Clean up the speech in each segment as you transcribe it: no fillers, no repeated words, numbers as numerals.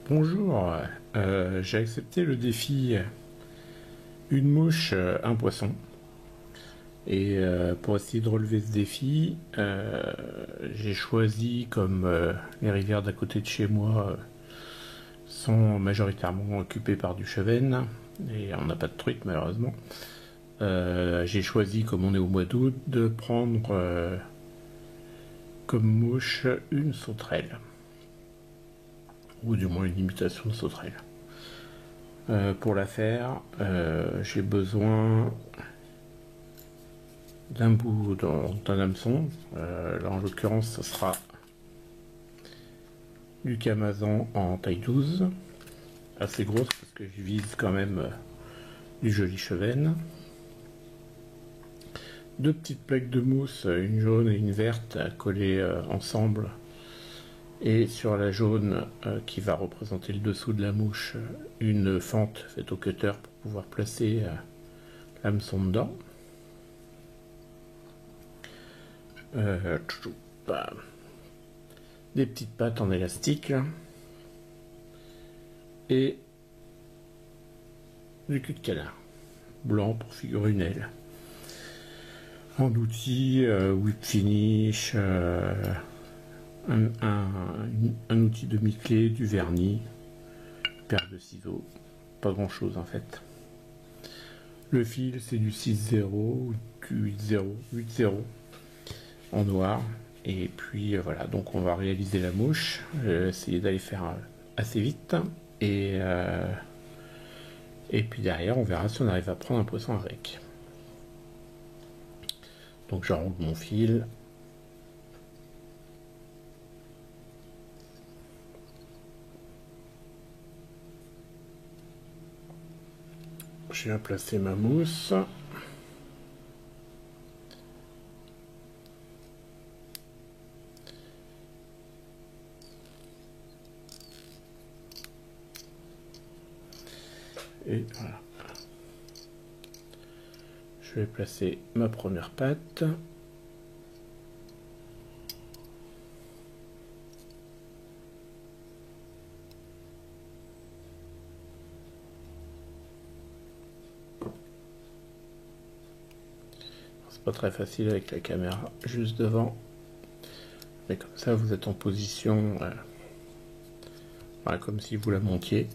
Bonjour, j'ai accepté le défi une mouche, un poisson. Et pour essayer de relever ce défi, j'ai choisi, comme les rivières d'à côté de chez moi sont majoritairement occupées par du chevenne, et on n'a pas de truite malheureusement, j'ai choisi, comme on est au mois d'août, de prendre comme mouche une sauterelle, ou du moins une imitation de sauterelle. Pour la faire, j'ai besoin d'un bout d'un hameçon. Là en l'occurrence ce sera du camazon en taille 12, assez grosse parce que je vise quand même du joli chevenne. Deux petites plaques de mousse, une jaune et une verte, collées ensemble, et sur la jaune qui va représenter le dessous de la mouche, une fente faite au cutter pour pouvoir placer l'hameçon dedans. Des petites pattes en élastique et du cul de canard blanc pour figurer une aile. En outil, whip finish, un outil demi-clé, du vernis, une paire de ciseaux, pas grand chose en fait. Le fil c'est du 6-0 ou du 8-0 en noir. Et puis voilà, donc on va réaliser la mouche, essayer d'aller faire assez vite, et puis derrière on verra si on arrive à prendre un poisson avec. Donc j'enroule mon fil. Je viens placer ma mousse. Et voilà. Je vais placer ma première patte. C'est pas très facile avec la caméra juste devant, mais comme ça vous êtes en position, voilà, comme si vous la montiez.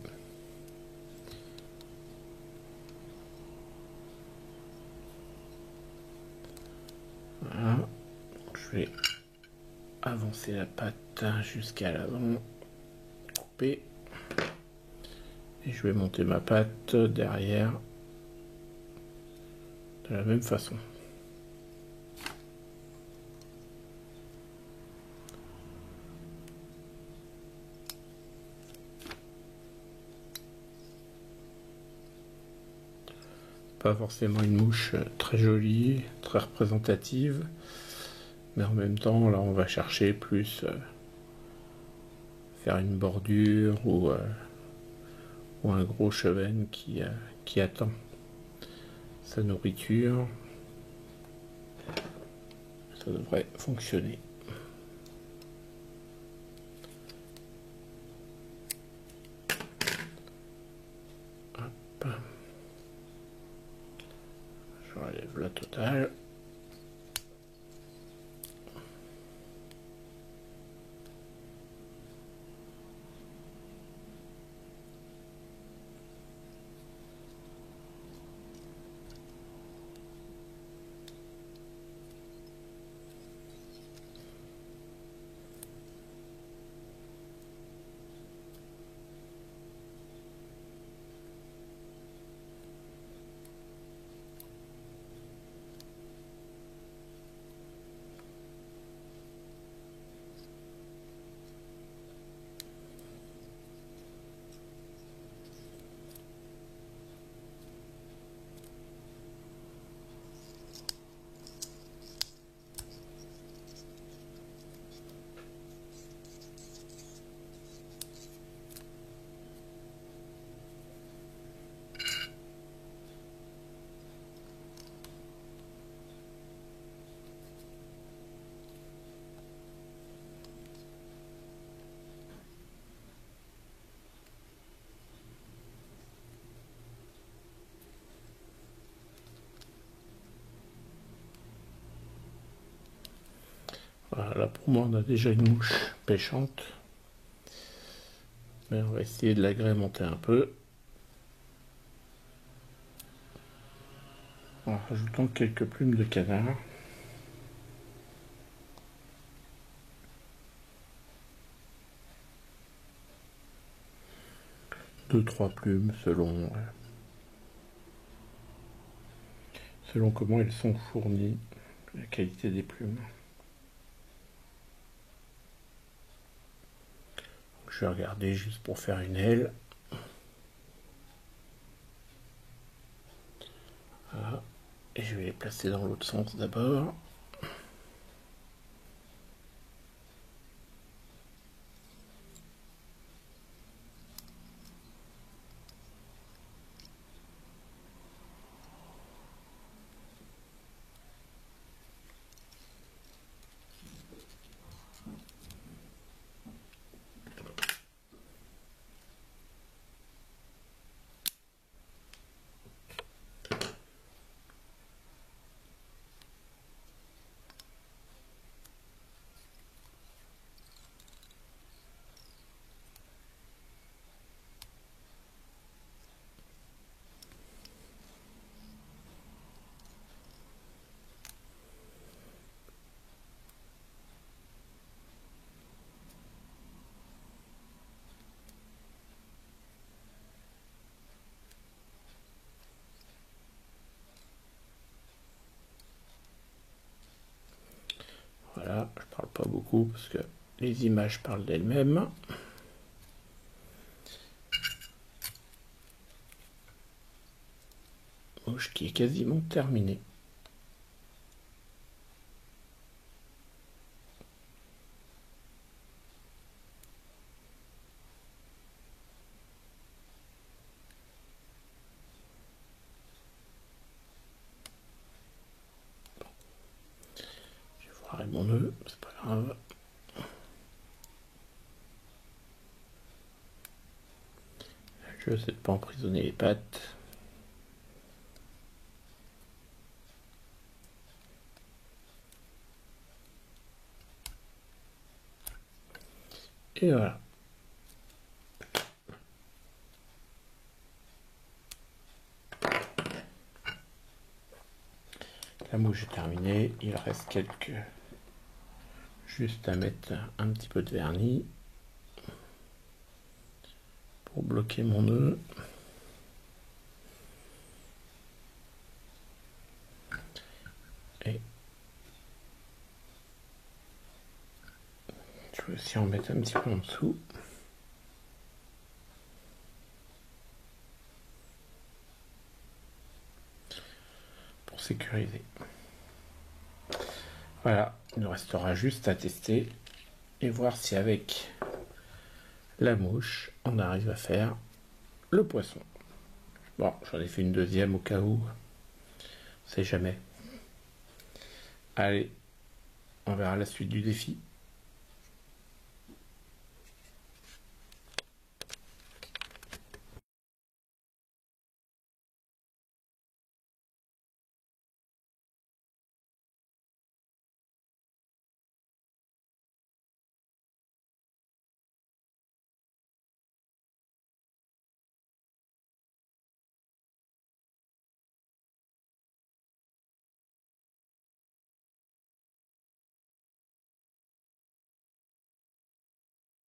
Voilà. Je vais avancer la patte jusqu'à l'avant, couper, et je vais monter ma patte derrière de la même façon. Pas forcément une mouche très jolie, très représentative, mais en même temps là on va chercher plus faire une bordure ou un gros chevenne qui attend sa nourriture. Ça devrait fonctionner. Hop. Je relève la totale. Voilà, là pour moi on a déjà une mouche pêchante. Mais on va essayer de l'agrémenter un peu. En rajoutant quelques plumes de canard. Deux, trois plumes selon comment elles sont fournies, la qualité des plumes. Donc, je vais regarder juste pour faire une aile. Voilà. Et je vais les placer dans l'autre sens d'abord. Voilà, je parle pas beaucoup parce que les images parlent d'elles-mêmes. Mouche qui est quasiment terminée. Je vais voir mon nœud, c'est pas grave. Je vais essayer de pas emprisonner les pattes. Et voilà. La mouche est terminée, il reste juste à mettre un petit peu de vernis pour bloquer mon nœud. Et je vais aussi en mettre un petit peu en dessous. Pour sécuriser. Voilà, il nous restera juste à tester et voir si avec la mouche, on arrive à faire le poisson. Bon, j'en ai fait une deuxième au cas où. On sait jamais. Allez, on verra la suite du défi.